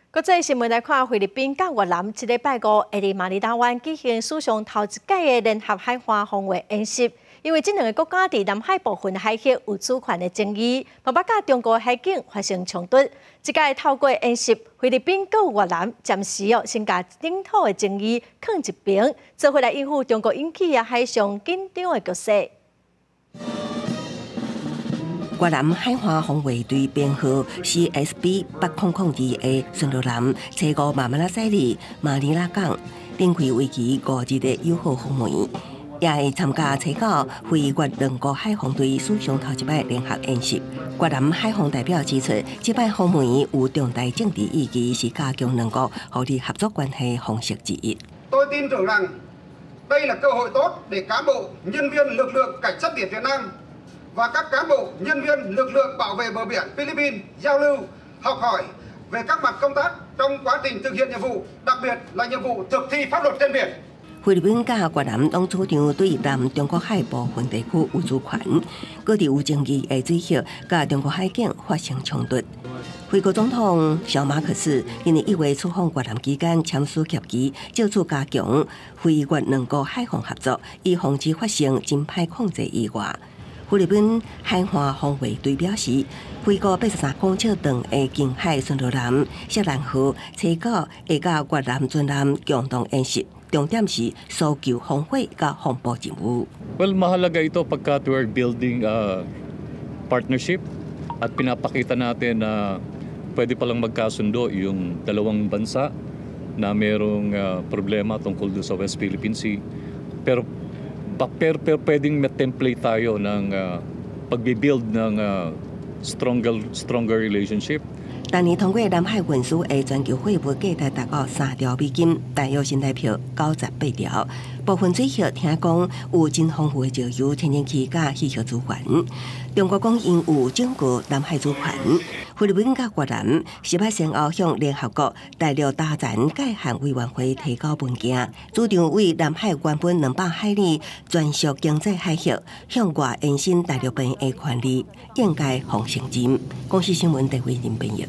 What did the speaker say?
国际新闻来看，菲律宾甲越南这礼拜五会伫马尼拉湾举行史上头一届的联合海岸防卫演习。因为这两个国家伫南海部分海域有主权的争议，慢慢甲中国海警发生冲突。这届透过演习，菲律宾佮越南暂时先把领土的争议放一边，做回来应付中国引起海上紧张的局势。 越南海岸防卫队编号 CSB8002的巡逻舰车过马马拉西里马尼拉港，展开为期5日的友好访问，也会参加车到菲越两国海防队史上头一摆联合演习。越南海防代表指出，这摆访问有重大政治意义，是加强兩國互利合作關係方式之一。Tôi tin tưởng rằng đây là cơ hội tốt để cán bộ, nhân viên lực lượng cảnh sát biển Việt Nam và các cán bộ, nhân viên lực lượng bảo vệ bờ biển Philippines giao lưu, học hỏi về các mặt công tác trong quá trình thực hiện nhiệm vụ, đặc biệt là nhiệm vụ thực thi pháp luật trên biển. 菲律賓甲越南當主張對南中國海部分地區有主權，各地有爭議的水域甲中國海警發生衝突。菲國總統小馬可斯今年1月出訪越南期間簽署協議，就此加強菲越兩國海防合作，以防止發生真歹控制意外。 菲律賓海岸防衛隊表示，菲國83公尺長的近海巡邏艦錫蘭號車到會甲越南軍艦共同演習，重點是搜救防火甲防暴任務。Well, mahalaga ito pagka we're building a partnership at pinapakita natin na pwede palang magkasundo yung dalawang bansa na mayroong problema tungkol doon sa West Philippine Sea. Pero pwedeng template tayo ng pagbibuild ng stronger relationship. 當年通過南海運輸的全球會務價值達到3兆美金，大約新台票98條。部分水域聽講有真豐富的石油、天然氣甲氣象資源。中國講因有掌握南海主權，菲律賓甲越南10月先後向聯合國第6大戰界限委員會提交文件，主張為南海原本200海里專屬經濟海域向外延伸第6邊的權利，應該放承認。公視新聞陳慧琳編譯。